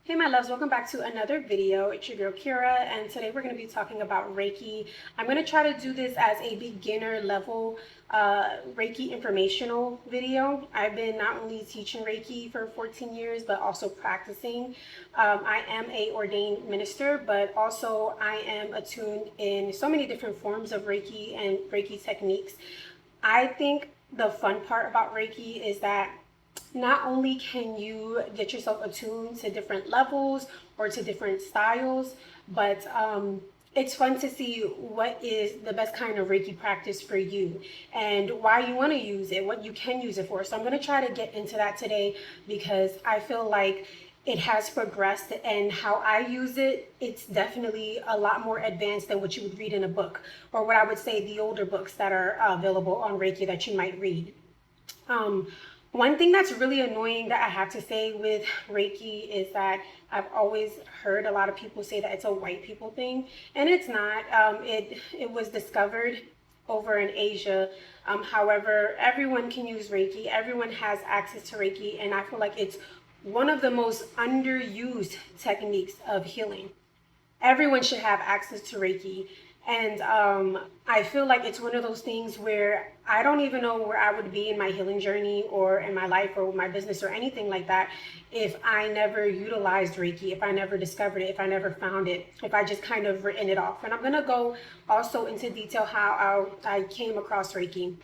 Hey my loves, welcome back to another video. It's your girl Kira, and today we're going to be talking about Reiki. I'm going to try to do this as a beginner level Reiki informational video. I've been not only teaching Reiki for 14 years but also practicing. I am a ordained minister, but also I am attuned in so many different forms of Reiki and Reiki techniques. I think the fun part about Reiki is that not only can you get yourself attuned to different levels or to different styles, but it's fun to see what is the best kind of Reiki practice for you and why you want to use it, what you can use it for. So I'm going to try to get into that today because I feel like it has progressed, and how I use it, it's definitely a lot more advanced than what you would read in a book, or what I would say the older books that are available on Reiki that you might read. Um, One thing that's really annoying that I have to say with Reiki is that I've always heard a lot of people say that it's a white people thing, and it's not. It was discovered over in Asia. However, everyone can use Reiki. Everyone has access to Reiki, and I feel like it's one of the most underused techniques of healing. Everyone should have access to Reiki. And I feel like it's one of those things where I don't even know where I would be in my healing journey or in my life or my business or anything like that if I never utilized Reiki, if I never discovered it, if I never found it, if I just kind of written it off. And I'm going to go also into detail how I came across Reiki.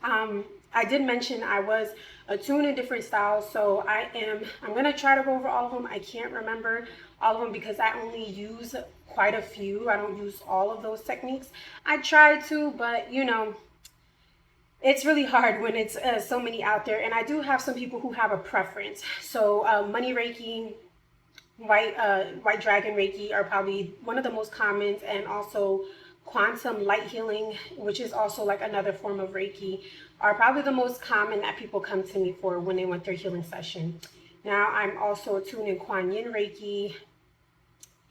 I did mention I was attuned in different styles, so I'm going to try to go over all of them. I can't remember all of them because I only use quite a few. I don't use all of those techniques. I try to, but it's really hard when it's so many out there. And I do have some people who have a preference. So money Reiki, white dragon Reiki are probably one of the most common, and also quantum light healing, which is also like another form of Reiki, are probably the most common that people come to me for when they want their healing session. Now I'm also attuned in Kuan Yin Reiki,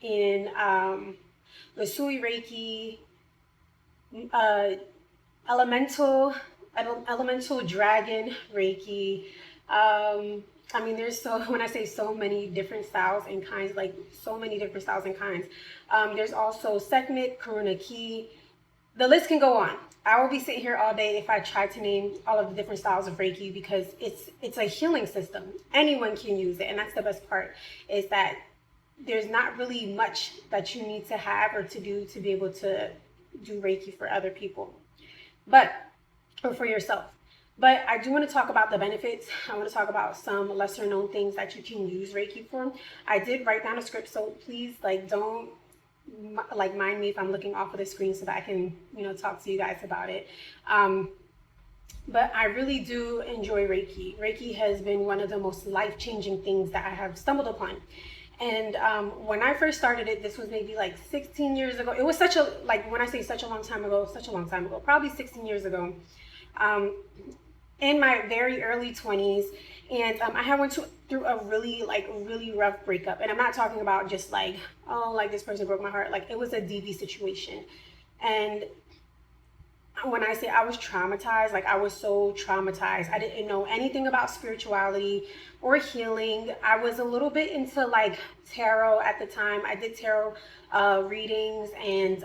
in Usui Reiki, uh, elemental elemental dragon Reiki. I mean, there's so, when I say so many different styles and kinds, like so many different styles and kinds. There's also Sekhmet, Karuna Ki. The list can go on. I will be sitting here all day if I try to name all of the different styles of Reiki, because it's a healing system. Anyone can use it, and that's the best part, is that there's not really much that you need to have or to do to be able to do Reiki for other people, or for yourself. But I do want to talk about the benefits. I want to talk about some lesser known things that you can use Reiki for. I did write down a script, so please don't mind me if I'm looking off of the screen so that I can talk to you guys about it. But I really do enjoy Reiki. Reiki has been one of the most life-changing things that I have stumbled upon. And when I first started it, this was maybe like 16 years ago. It was when I say such a long time ago, probably 16 years ago, in my very early 20s. And I had went through a really rough breakup. And I'm not talking about just like, oh, like this person broke my heart. Like, it was a DV situation. And when I say I was traumatized, like I was so traumatized. I didn't know anything about spirituality or healing. I was a little bit into like tarot at the time. I did tarot readings, and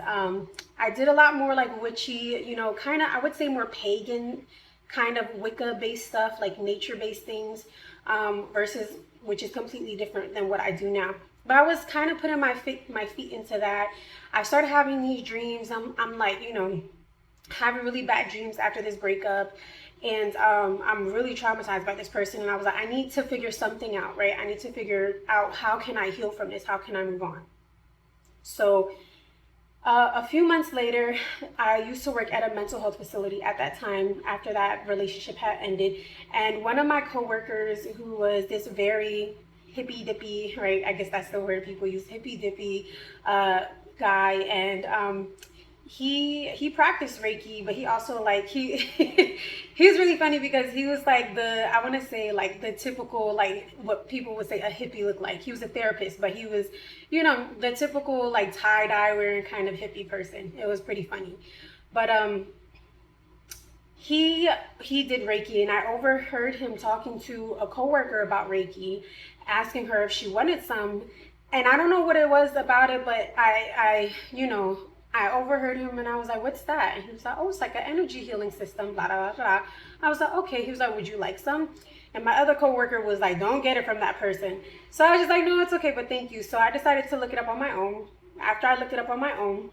I did a lot more like witchy, kind of, I would say more pagan kind of Wicca based stuff, like nature based things, versus, which is completely different than what I do now. But I was kind of putting my feet into that. I started having these dreams. I'm like, having really bad dreams after this breakup, and I'm really traumatized by this person, and I was like, I need to figure something out, right? I need to figure out, how can I heal from this? How can I move on? So a few months later, I used to work at a mental health facility at that time, after that relationship had ended, and one of my coworkers, who was this very hippy dippy, right, I guess that's the word people use, hippy dippy guy, and he practiced Reiki, but he also like he he was really funny because he was like I want to say like the typical, like what people would say a hippie look like. He was a therapist, but he was the typical like tie-dye wearing kind of hippie person. It was pretty funny. But he did Reiki, and I overheard him talking to a coworker about Reiki, asking her if she wanted some. And I don't know what it was about it, but I overheard him and I was like, what's that? And he was like, oh, it's like an energy healing system, blah, blah, blah. I was like, okay. He was like, would you like some? And my other coworker was like, don't get it from that person. So I was just like, no, it's okay, but thank you. So I decided to look it up on my own. After I looked it up on my own,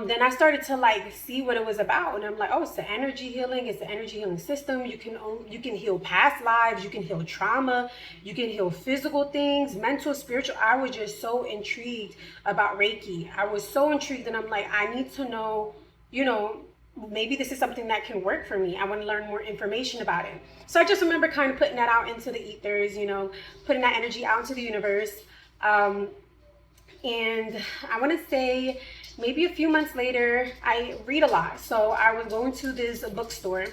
then I started to like see what it was about, and I'm like, oh, it's the energy healing. It's the energy healing system. You can heal past lives. You can heal trauma. You can heal physical things, mental, spiritual. I was just so intrigued about Reiki. I was so intrigued, and I'm like, I need to know, maybe this is something that can work for me. I want to learn more information about it. So I just remember kind of putting that out into the ethers, putting that energy out into the universe. And I want to say maybe a few months later, I read a lot. So I was going to this bookstore,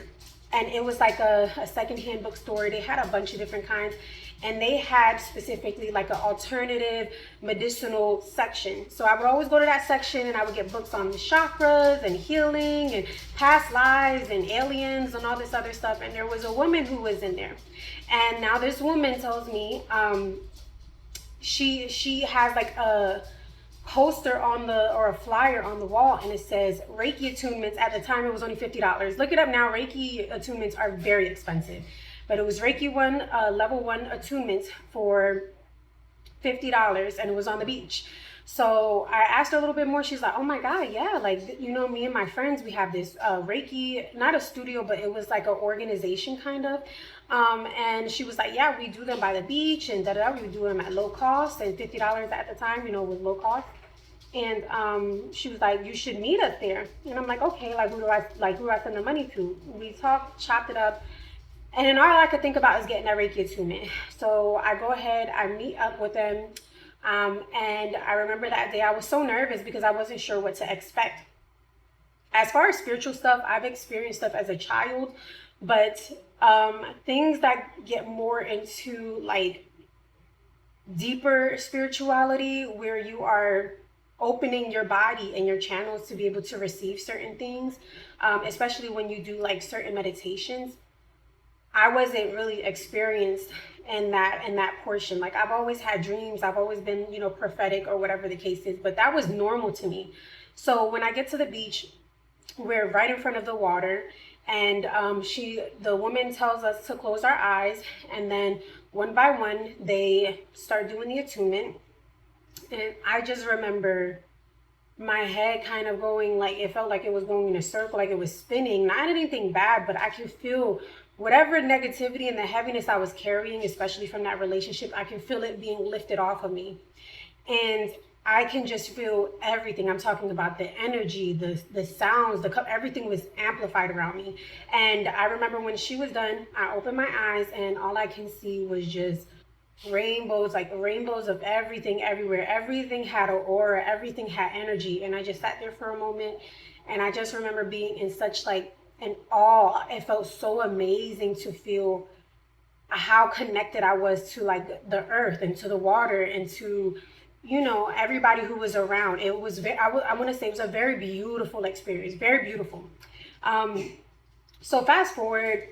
and it was like a secondhand bookstore. They had a bunch of different kinds, and they had specifically like an alternative medicinal section. So I would always go to that section, and I would get books on the chakras and healing and past lives and aliens and all this other stuff. And there was a woman who was in there. And now this woman tells me, she has like a poster or a flyer on the wall, and it says Reiki attunements. At the time, it was only $50. Look it up now. Reiki attunements are very expensive, but it was Reiki level 1 attunements for $50, and it was on the beach. So I asked her a little bit more. She's like, oh my God, yeah. Like, me and my friends, we have this Reiki, not a studio, but it was like an organization kind of. And she was like, yeah, we do them by the beach and da-da-da. We do them at low cost, and $50 at the time, was low cost. And she was like, you should meet us there. And I'm like, okay, who do I send the money to? We talked, chopped it up. And then all I could think about is getting that Reiki attunement. So I go ahead, I meet up with them. And I remember that day I was so nervous because I wasn't sure what to expect. As far as spiritual stuff, I've experienced stuff as a child, but things that get more into like deeper spirituality, where you are opening your body and your channels to be able to receive certain things, especially when you do like certain meditations, I wasn't really experienced in that portion. Like, I've always had dreams, I've always been, prophetic or whatever the case is, but that was normal to me. So when I get to the beach, we're right in front of the water, and the woman tells us to close our eyes, and then one by one they start doing the attunement. And I just remember my head kind of going, like, it felt like it was going in a circle, like it was spinning. Not anything bad, but I could feel whatever negativity and the heaviness I was carrying, especially from that relationship, I can feel it being lifted off of me. And I can just feel everything. I'm talking about the energy, the sounds, everything was amplified around me. And I remember when she was done, I opened my eyes, and all I can see was just rainbows, like rainbows of everything everywhere. Everything had an aura, everything had energy. And I just sat there for a moment, and I just remember being in such like an awe. It felt so amazing to feel how connected I was to like the earth and to the water and to everybody who was around. It was I want to say it was a very beautiful experience, very beautiful. So fast forward,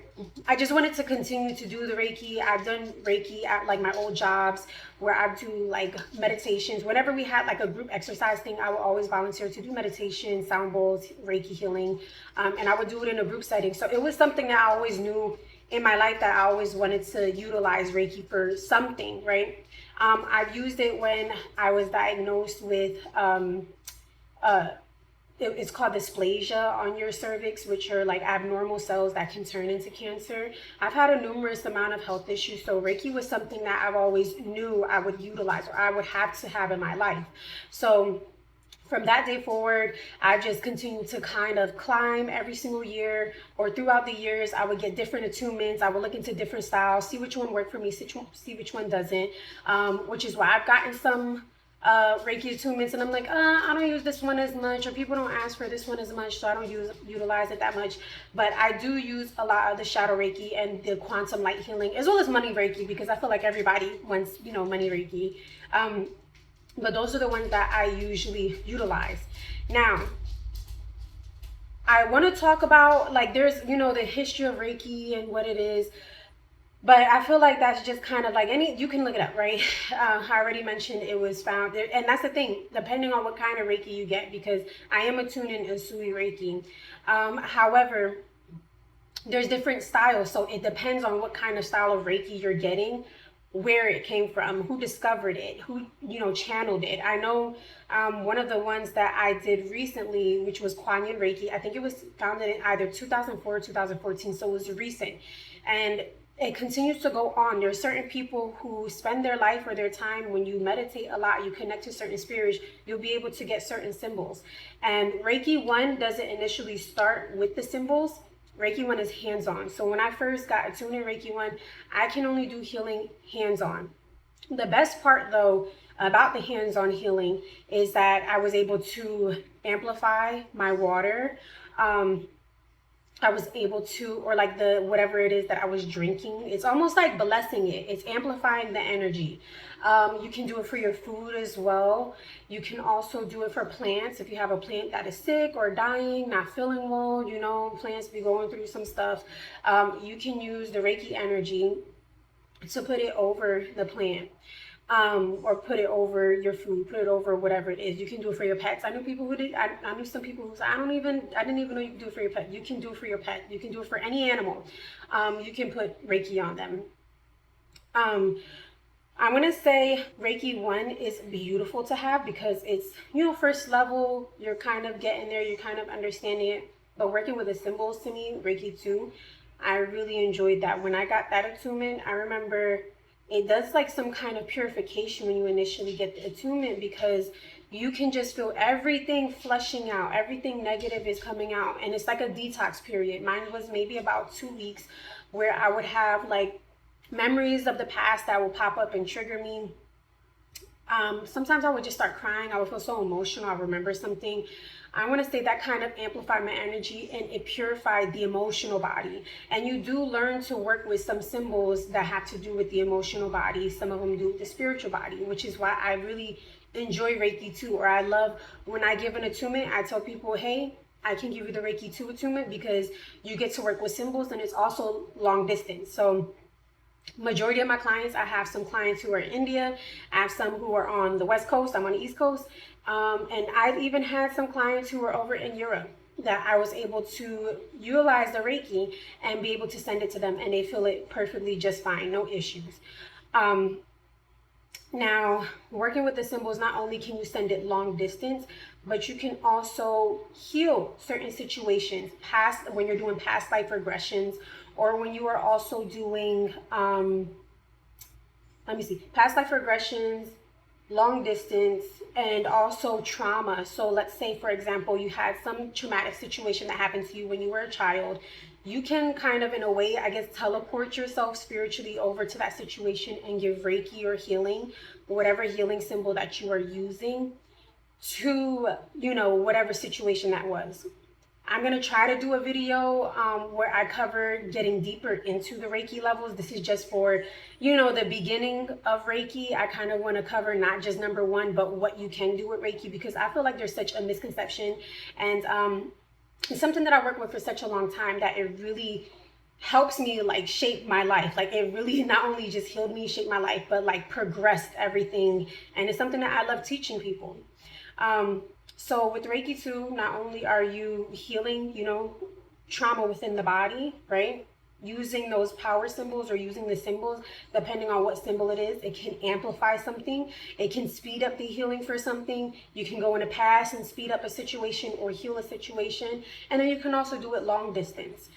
I just wanted to continue to do the Reiki. I've done Reiki at like my old jobs, where I do like meditations. Whenever we had like a group exercise thing, I would always volunteer to do meditation, sound bowls, Reiki healing, and I would do it in a group setting. So it was something that I always knew in my life that I always wanted to utilize Reiki for something, right? I've used it when I was diagnosed with it's called dysplasia on your cervix, which are like abnormal cells that can turn into cancer. I've had a numerous amount of health issues, so Reiki was something that I've always knew I would utilize, or I would have to have in my life. So from that day forward, I just continued to kind of climb every single year, or throughout the years. I would get different attunements. I would look into different styles, see which one worked for me, see which one doesn't, which is why I've gotten some Reiki attunements, and I'm like, I don't use this one as much, or people don't ask for this one as much, so I don't utilize it that much. But I do use a lot of the shadow Reiki and the quantum light healing, as well as money Reiki, because I feel like everybody wants, money Reiki. But those are the ones that I usually utilize. Now, I want to talk about, like, there's, the history of Reiki and what it is. But I feel like that's just kind of like you can look it up, right? I already mentioned it was found there, and that's the thing, depending on what kind of Reiki you get, because I am attuned in Usui Reiki. However, there's different styles, so it depends on what kind of style of Reiki you're getting, where it came from, who discovered it, who channeled it. I know one of the ones that I did recently, which was Kuan Yin Reiki. I think it was founded in either 2004 or 2014, so it was recent, and it continues to go on. There are certain people who spend their life or their time, when you meditate a lot, you connect to certain spirits, you'll be able to get certain symbols. And Reiki 1 doesn't initially start with the symbols. Reiki 1 is hands-on. So when I first got attuned in Reiki 1, I can only do healing hands-on. The best part, though, about the hands-on healing is that I was able to amplify my water. I was able to, or like the whatever it is that I was drinking, it's almost like blessing it. It's amplifying the energy. You can do it for your food as well. You can also do it for plants. If you have a plant that is sick or dying, not feeling well, plants be going through some stuff. You can use the Reiki energy to put it over the plant. Or put it over your food, put it over whatever it is. You can do it for your pets. I knew people who did. I knew some people who said, I didn't even know you could do it for your pet. You can do it for your pet. You can do it for any animal. You can put Reiki on them. I'm going to say Reiki 1 is beautiful to have because it's, first level, you're kind of getting there, you're kind of understanding it. But working with the symbols, to me, Reiki 2, I really enjoyed that. When I got that attunement, I remember it does like some kind of purification when you initially get the attunement, because you can just feel everything flushing out, everything negative is coming out, and it's like a detox period. Mine was maybe about 2 weeks, where I would have like memories of the past that will pop up and trigger me. Sometimes I would just start crying. I would feel so emotional. I remember something. I want to say that kind of amplified my energy, and it purified the emotional body. And you do learn to work with some symbols that have to do with the emotional body. Some of them do with the spiritual body, which is why I really enjoy Reiki 2. Or I love when I give an attunement, I tell people, hey, I can give you the Reiki 2 attunement, because you get to work with symbols, and it's also long distance. So majority of my clients, I have some clients who are in India, I have some who are on the West Coast, I'm on the East Coast, and I've even had some clients who are over in Europe that I was able to utilize the Reiki and be able to send it to them, and they feel it perfectly just fine, no issues. Now, working with the symbols, not only can you send it long distance, but you can also heal certain situations, when you're doing past life regressions, or when you are also doing, past life regressions, long distance, and also trauma. So let's say, for example, you had some traumatic situation that happened to you when you were a child. You can kind of, in a way, I guess, teleport yourself spiritually over to that situation and give Reiki or healing, whatever healing symbol that you are using, to, whatever situation that was. I'm going to try to do a video where I cover getting deeper into the Reiki levels. This is just for, the beginning of Reiki. I kind of want to cover not just number 1, but what you can do with Reiki, because I feel like there's such a misconception, and it's something that I worked with for such a long time that it really helps me like shape my life. Like it really not only just healed me, shaped my life, but like progressed everything. And it's something that I love teaching people. So with Reiki 2, not only are you healing, trauma within the body, right? Using those power symbols or using the symbols, depending on what symbol it is, it can amplify something. It can speed up the healing for something. You can go in the past and speed up a situation or heal a situation. And then you can also do it long distance.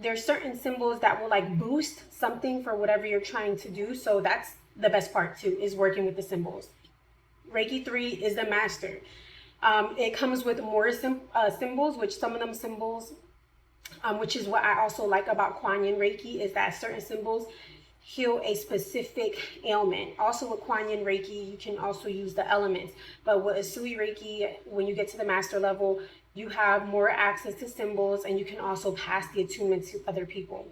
There's certain symbols that will like boost something for whatever you're trying to do. So that's the best part too, is working with the symbols. Reiki 3 is the master. It comes with more symbols, which some of them symbols, which is what I also like about Kuan Yin Reiki, is that certain symbols heal a specific ailment. Also with Kuan Yin Reiki, you can also use the elements. But with Usui Reiki, when you get to the master level, you have more access to symbols, and you can also pass the attunement to other people.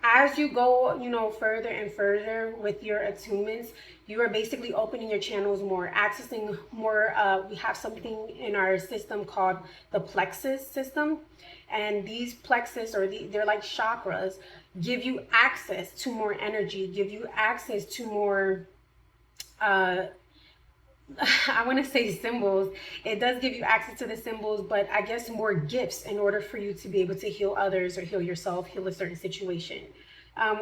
As you go, further and further with your attunements, you are basically opening your channels more, accessing more. We have something in our system called the plexus system, and these plexus, they're like chakras. give you access to more energy, give you access to more I want to say symbols. It does give you access to the symbols, but I guess more gifts in order for you to be able to heal others or heal yourself, heal a certain situation.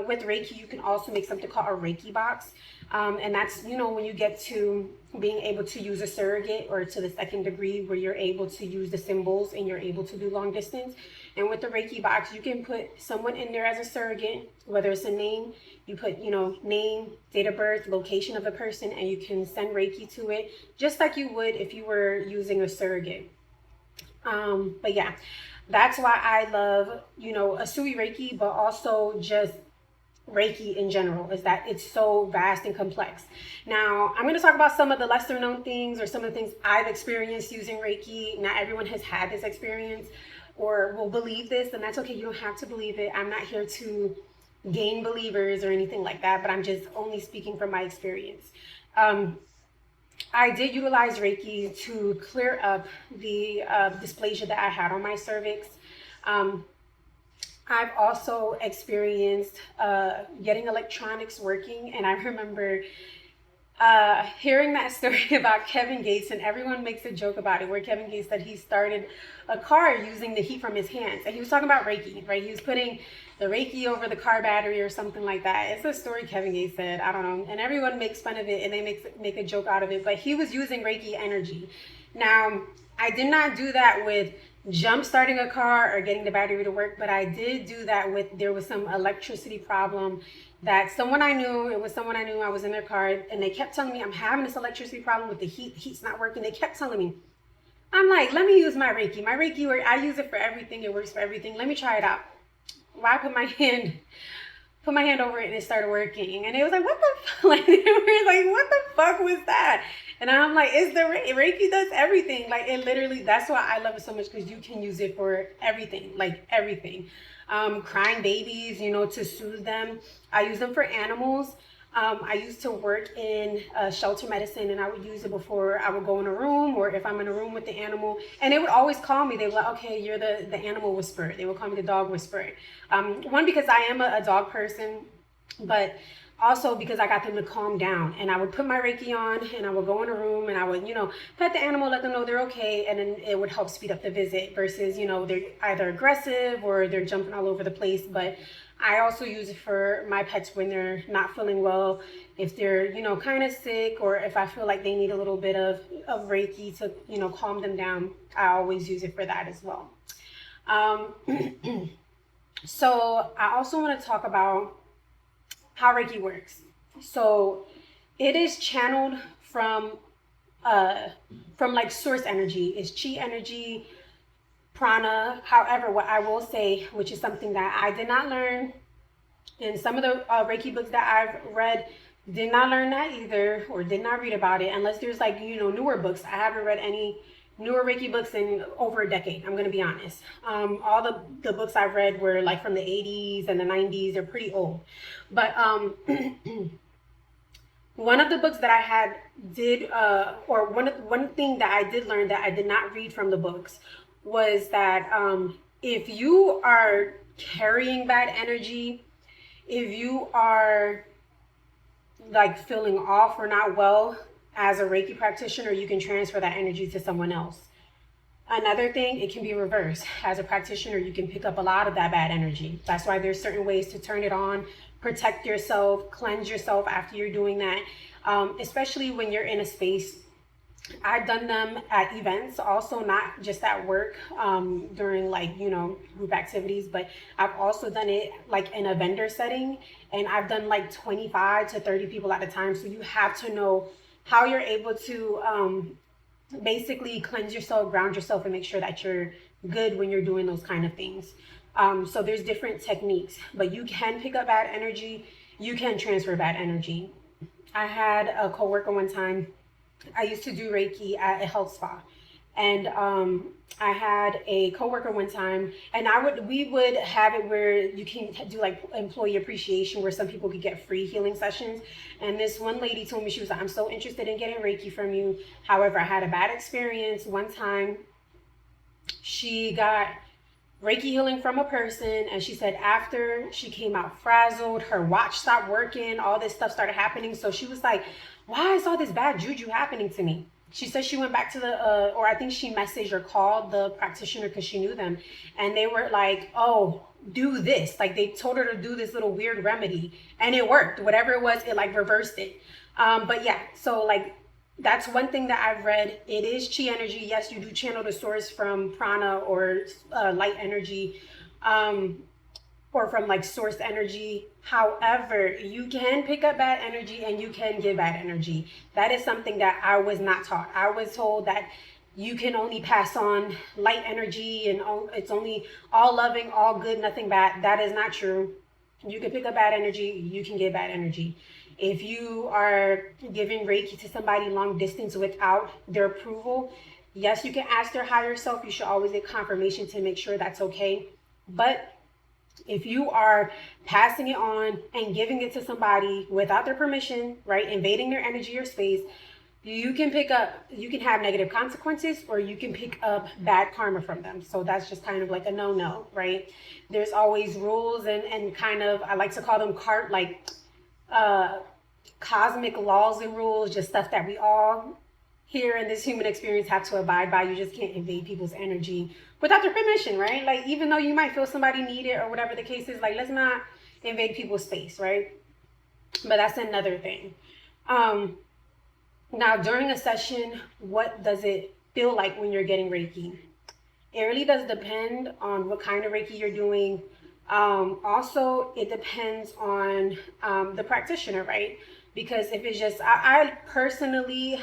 With Reiki, you can also make something called a Reiki box. And that's, when you get to being able to use a surrogate or to the second degree where you're able to use the symbols and you're able to do long distance. And with the Reiki box, you can put someone in there as a surrogate, whether it's a name, you put, name, date of birth, location of the person, and you can send Reiki to it, just like you would if you were using a surrogate. But yeah, that's why I love, Asui Reiki, but also just Reiki in general, is that it's so vast and complex. Now, I'm going to talk about some of the lesser known things or some of the things I've experienced using Reiki. Not everyone has had this experience or will believe this, and that's okay. You don't have to believe it. I'm not here to gain believers or anything like that, but I'm just only speaking from my experience. I did utilize Reiki to clear up the dysplasia that I had on my cervix. I've also experienced getting electronics working, and I remember hearing that story about Kevin Gates, and everyone makes a joke about it, where Kevin Gates said he started a car using the heat from his hands, and he was talking about Reiki, right? He was putting the Reiki over the car battery or something like that. It's a story Kevin Gates said, I don't know, and everyone makes fun of it and they make a joke out of it, but he was using Reiki energy. Now, I did not do that with jump starting a car or getting the battery to work, but I did do that with, there was some electricity problem that someone I knew, I was in their car, and they kept telling me, I'm having this electricity problem with the heat's not working. They kept telling me. I'm like, let me use my Reiki. My Reiki, I use it for everything. It works for everything. Let me try it out. Well, I put my hand over it and it started working. And it was like, what the fuck? Like, they were like, what the fuck was that? And I'm like, it's the Reiki does everything. Like, it literally, that's why I love it so much, because you can use it for everything, like everything. Crying babies, to soothe them. I use them for animals. I used to work in shelter medicine, and I would use it before I would go in a room, or if I'm in a room with the animal, and they would always call me. They were like, okay, you're the animal whisperer. They would call me the dog whisperer. One, because I am a dog person, but also because I got them to calm down. And I would put my Reiki on, and I would go in a room, and I would, pet the animal, let them know they're okay, and then it would help speed up the visit versus, they're either aggressive or they're jumping all over the place. But I also use it for my pets when they're not feeling well, if they're, kind of sick, or if I feel like they need a little bit of Reiki to, calm them down. I always use it for that as well. So I also want to talk about how Reiki works. So it is channeled from like source energy. It's chi energy, prana. However, what I will say, which is something that I did not learn in some of the Reiki books that I've read, did not learn that either, or did not read about it, unless there's like, newer books. I haven't read any newer Reiki books in over a decade, I'm going to be honest. All the books I've read were like from the 80s and the 90s. They're pretty old. But one of the books that I had or one thing that I did learn that I did not read from the books was that if you are carrying bad energy, if you are like feeling off or not well, as a Reiki practitioner, you can transfer that energy to someone else. Another thing, it can be reversed. As a practitioner, you can pick up a lot of that bad energy. That's why there's certain ways to turn it on, protect yourself, cleanse yourself after you're doing that, especially when you're in a space. I've done them at events, also not just at work, during like, group activities, but I've also done it like in a vendor setting, and I've done like 25 to 30 people at a time. So you have to know how you're able to basically cleanse yourself, ground yourself, and make sure that you're good when you're doing those kind of things. So there's different techniques, but you can pick up bad energy. You can transfer bad energy. I had a coworker one time. I used to do Reiki at a health spa, and I had a coworker one time, and we would have it where you can do like employee appreciation, where some people could get free healing sessions. And this one lady told me, she was like, I'm so interested in getting Reiki from you. However, I had a bad experience one time. She got Reiki healing from a person, and she said after she came out frazzled, her watch stopped working, all this stuff started happening. So she was like, why is all this bad juju happening to me? She said she went back to the, or I think she messaged or called the practitioner because she knew them. And they were like, oh, do this. Like they told her to do this little weird remedy and it worked. Whatever it was, it like reversed it. But yeah, so like that's one thing that I've read. It is chi energy. Yes, you do channel the source from prana or light energy, or from like source energy. However, you can pick up bad energy and you can give bad energy. That is something that I was not taught. I was told that you can only pass on light energy and it's only all loving, all good, nothing bad. That is not true. You can pick up bad energy, you can give bad energy. If you are giving Reiki to somebody long distance without their approval, yes, you can ask their higher self. You should always get confirmation to make sure that's okay. But if you are passing it on and giving it to somebody without their permission, right, invading their energy or space, you can have negative consequences, or you can pick up bad karma from them. So that's just kind of like a no-no, right? There's always rules and kind of, I like to call them cosmic laws and rules, just stuff that we all here in this human experience have to abide by. You just can't invade people's energy without their permission, right? Like, even though you might feel somebody need it or whatever the case is, like, let's not invade people's space, right? But that's another thing. Now, during a session, what does it feel like when you're getting Reiki? It really does depend on what kind of Reiki you're doing. Also, it depends on the practitioner, right? Because if it's just, I personally,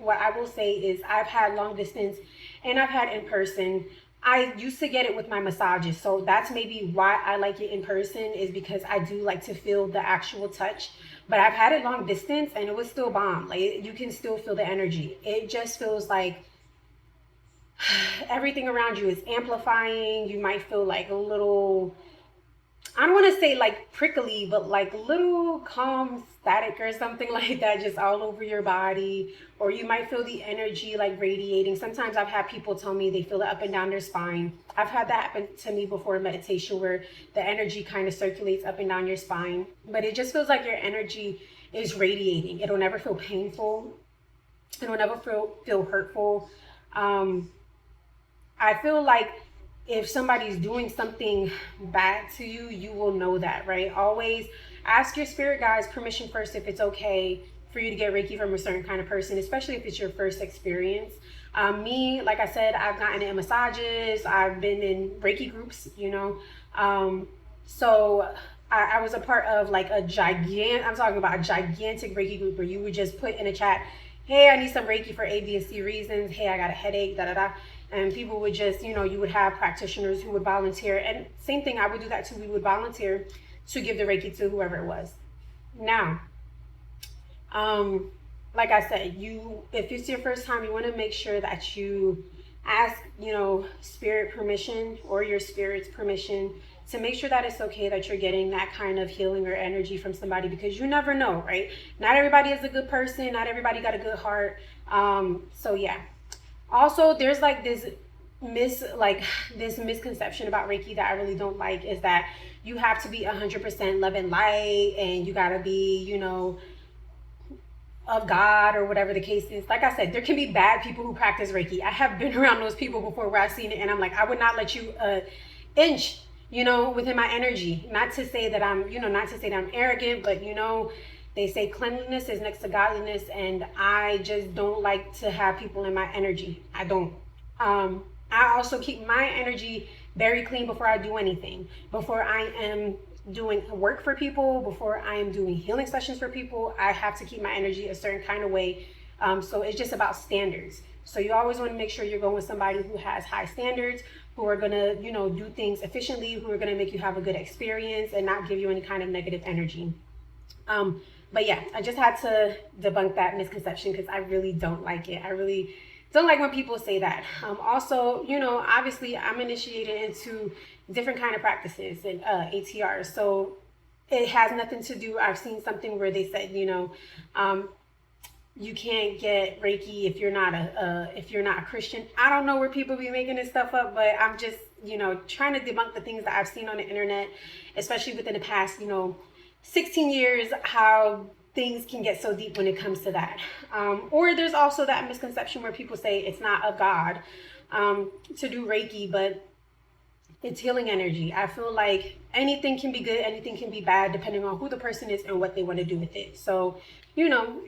what I will say is I've had long distance and I've had in person. I used to get it with my massages. So that's maybe why I like it in person, is because I do like to feel the actual touch. But I've had it long distance and it was still bomb. Like, you can still feel the energy. It just feels like everything around you is amplifying. You might feel like a little, I don't want to say like prickly, but like little calm static or something like that, just all over your body. Or you might feel the energy like radiating. Sometimes I've had people tell me they feel it up and down their spine. I've had that happen to me before in meditation, where the energy kind of circulates up and down your spine. But it just feels like your energy is radiating. It'll never feel painful. It'll never feel hurtful. I feel like if somebody's doing something bad to you, you will know that, right? Always ask your spirit guides permission first if it's okay for you to get Reiki from a certain kind of person, especially if it's your first experience. Me, like I said, I've gotten it in massages. I've been in Reiki groups, you know. So I was a part of like I'm talking about a gigantic Reiki group where you would just put in a chat, hey, I need some Reiki for A, B, and C reasons. Hey, I got a headache, da-da-da. And people would just, you know, you would have practitioners who would volunteer. And same thing, I would do that too. We would volunteer to give the Reiki to whoever it was. Now, like I said, if it's your first time, you want to make sure that you ask, you know, spirit permission or your spirit's permission to make sure that it's okay that you're getting that kind of healing or energy from somebody, because you never know, right? Not everybody is a good person. Not everybody got a good heart. So yeah. Also, there's like this misconception about Reiki that I really don't like, is that you have to be 100% love and light and you gotta be, you know, of God or whatever the case is. Like I said, there can be bad people who practice Reiki. I have been around those people before where I've seen it and I'm like, I would not let you inch, you know, within my energy. Not to say that I'm arrogant, but you know, they say cleanliness is next to godliness, and I just don't like to have people in my energy. I don't. I also keep my energy very clean before I do anything. Before I am doing work for people, before I am doing healing sessions for people, I have to keep my energy a certain kind of way. So it's just about standards. So you always want to make sure you're going with somebody who has high standards, who are going to, you know, do things efficiently, who are going to make you have a good experience and not give you any kind of negative energy. But yeah, I just had to debunk that misconception because I really don't like it. I really don't like when people say that. Also, you know, obviously I'm initiated into different kind of practices and ATRs. So it has nothing to do. I've seen something where they said, you know, you can't get Reiki if you're not a Christian. I don't know where people be making this stuff up, but I'm just, trying to debunk the things that I've seen on the internet, especially within the past, 16 years, how things can get so deep when it comes to that. Or there's also that misconception where people say it's not of God to do Reiki, but it's healing energy. I feel like anything can be good, anything can be bad, depending on who the person is and what they want to do with it. So,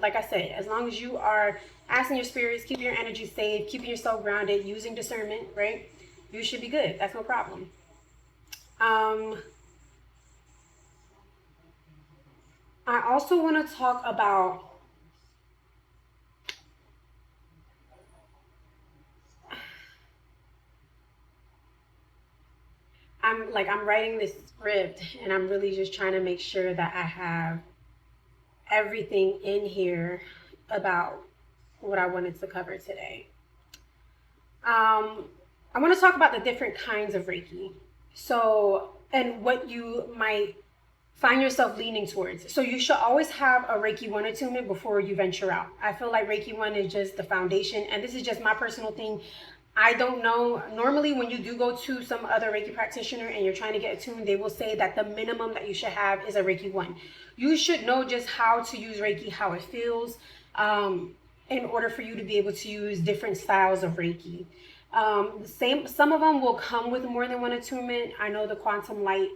like I said, as long as you are asking your spirits, keeping your energy safe, keeping yourself grounded, using discernment, right? You should be good. That's no problem. I also want to talk about I'm writing this script and I'm really just trying to make sure that I have everything in here about what I wanted to cover today. I want to talk about the different kinds of Reiki. So, and what you might find yourself leaning towards. So you should always have a Reiki 1 attunement before you venture out. I feel like Reiki 1 is just the foundation, and this is just my personal thing. I don't know. Normally, when you do go to some other Reiki practitioner and you're trying to get attuned, they will say that the minimum that you should have is a Reiki 1. You should know just how to use Reiki, how it feels, in order for you to be able to use different styles of Reiki. Some of them will come with more than 1 attunement. I know the Quantum Light,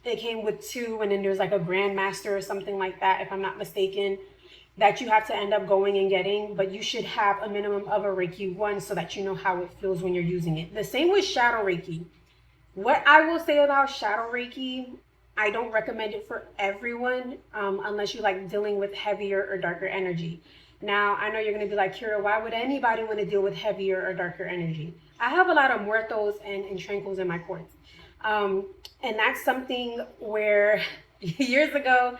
it came with 2, and then there's like a Grandmaster or something like that, if I'm not mistaken, that you have to end up going and getting, but you should have a minimum of a Reiki 1 so that you know how it feels when you're using it. The same with Shadow Reiki. What I will say about Shadow Reiki, I don't recommend it for everyone unless you like dealing with heavier or darker energy. Now, I know you're going to be like, Kira, why would anybody want to deal with heavier or darker energy? I have a lot of muertos and tranquils in my courts. And that's something where years ago,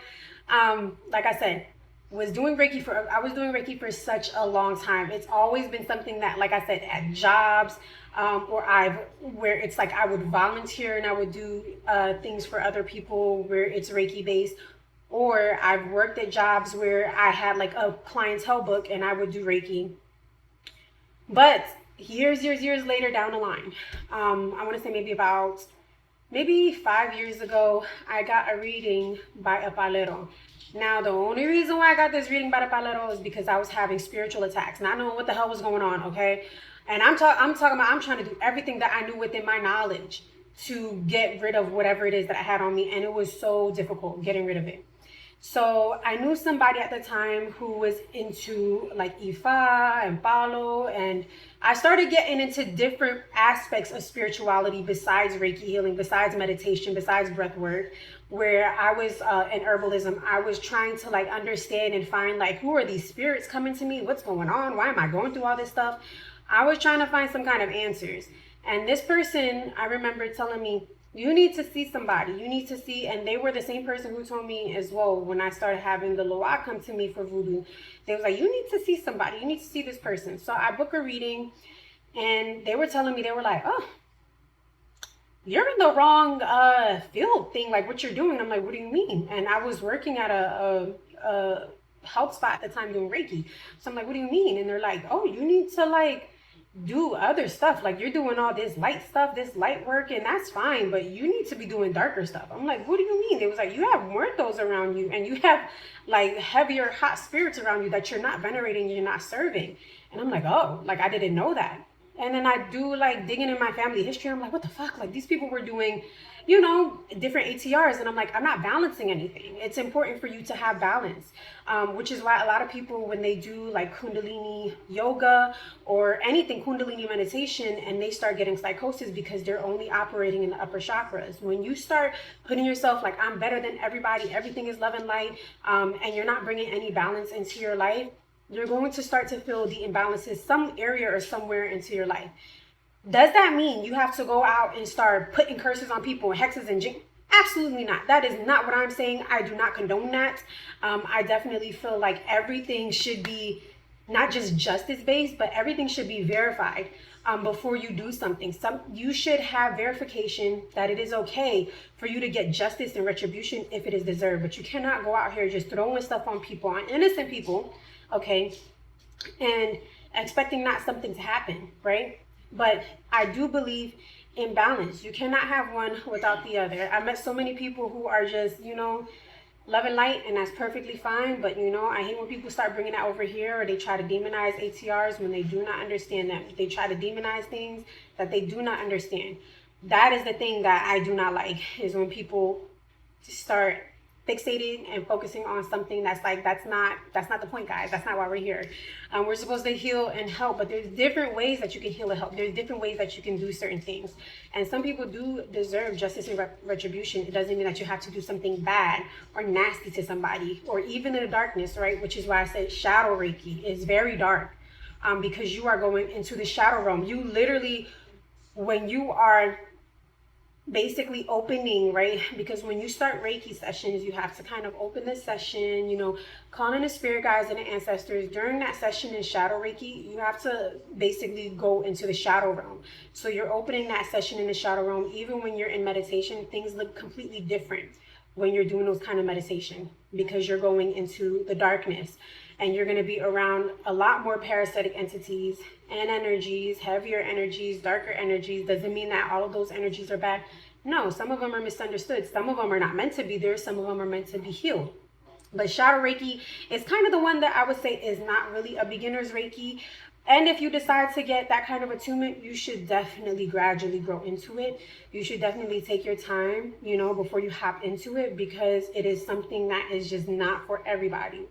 like I said, I was doing Reiki for such a long time. It's always been something that, like I said, at jobs, where it's like I would volunteer and I would do things for other people where it's Reiki based, or I've worked at jobs where I had like a clientele book and I would do Reiki. But years later down the line, I want to say maybe 5 years ago, I got a reading by a palero. Now, the only reason why I got this reading by the palero is because I was having spiritual attacks, not knowing what the hell was going on, okay? And I'm talking about, I'm trying to do everything that I knew within my knowledge to get rid of whatever it is that I had on me, and it was so difficult getting rid of it. So I knew somebody at the time who was into like Ifa and Palo, and I started getting into different aspects of spirituality besides Reiki healing, besides meditation, besides breath work, where I was in herbalism. I was trying to like understand and find like, who are these spirits coming to me? What's going on? Why am I going through all this stuff? I was trying to find some kind of answers. And this person, I remember telling me, you need to see somebody. You need to see, and they were the same person who told me as well when I started having the Loa come to me for voodoo. They was like, you need to see somebody. You need to see this person. So I booked a reading, and they were telling me, they were like, oh, you're in the wrong field thing, like what you're doing. I'm like, what do you mean? And I was working at a health spot at the time doing Reiki. So I'm like, what do you mean? And they're like, oh, you need to like do other stuff, like you're doing all this light stuff, this light work, and that's fine, but you need to be doing darker stuff. I'm like, what do you mean? It was like, you have muertos around you, and you have like heavier hot spirits around you that you're not venerating, you're not serving. And I'm like, oh, like I didn't know that. And then I do like digging in my family history. I'm like, what the fuck? Like these people were doing, different ATRs. And I'm like, I'm not balancing anything. It's important for you to have balance, which is why a lot of people, when they do like Kundalini yoga or anything Kundalini meditation, and they start getting psychosis because they're only operating in the upper chakras. When you start putting yourself like, I'm better than everybody, everything is love and light, and you're not bringing any balance into your life, you're going to start to feel the imbalances some area or somewhere into your life. Does that mean you have to go out and start putting curses on people, hexes and jinx? Absolutely not. That is not what I'm saying. I do not condone that. I definitely feel like everything should be not just justice based, but everything should be verified before you do something. You should have verification that it is okay for you to get justice and retribution if it is deserved. But you cannot go out here just throwing stuff on people, on innocent people, okay, and expecting not something to happen, right? But I do believe in balance. You cannot have one without the other. I met so many people who are just, love and light, and that's perfectly fine. But I hate when people start bringing that over here, or they try to demonize ATRs when they do not understand them. They try to demonize things that they do not understand. That is the thing that I do not like, is when people start fixating and focusing on something that's not the point, guys. That's not why we're here. We're supposed to heal and help, but there's different ways that you can heal and help. There's different ways that you can do certain things, and some people do deserve justice and retribution. It doesn't mean that you have to do something bad or nasty to somebody, or even in the darkness, right? Which is why I said shadow Reiki is very dark, because you are going into the shadow realm. You literally, when you are basically opening, right? Because when you start Reiki sessions, you have to kind of open the session, call in the spirit guides and the ancestors. During that session in shadow Reiki, you have to basically go into the shadow realm. So you're opening that session in the shadow realm. Even when you're in meditation, things look completely different when you're doing those kind of meditation, because you're going into the darkness, and you're going to be around a lot more parasitic entities and energies, heavier energies, darker energies. Doesn't mean that all of those energies are bad. No, some of them are misunderstood. Some of them are not meant to be there. Some of them are meant to be healed. But shadow Reiki is kind of the one that I would say is not really a beginner's Reiki. And if you decide to get that kind of attunement, you should definitely gradually grow into it. You should definitely take your time, before you hop into it, because it is something that is just not for everybody.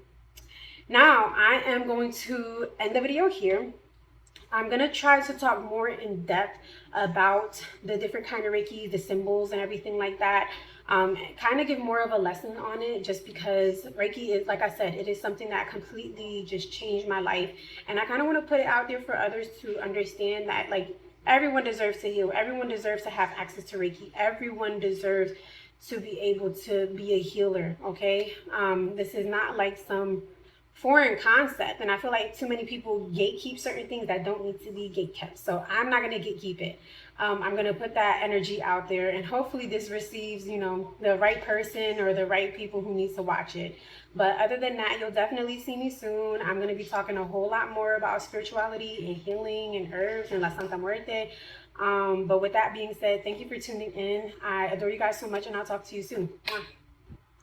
Now, I am going to end the video here. I'm going to try to talk more in depth about the different kind of Reiki, the symbols and everything like that. Kind of give more of a lesson on it, just because Reiki is, like I said, it is something that completely just changed my life. And I kind of want to put it out there for others to understand that, like, everyone deserves to heal. Everyone deserves to have access to Reiki. Everyone deserves to be able to be a healer, okay? This is not like some foreign concept, and I feel like too many people gatekeep certain things that don't need to be gatekept. So I'm not going to gatekeep it. I'm going to put that energy out there, and hopefully this receives, the right person or the right people who need to watch it. But other than that, you'll definitely see me soon. I'm going to be talking a whole lot more about spirituality and healing and herbs and La Santa Muerte. But with that being said, thank you for tuning in. I adore you guys so much, and I'll talk to you soon.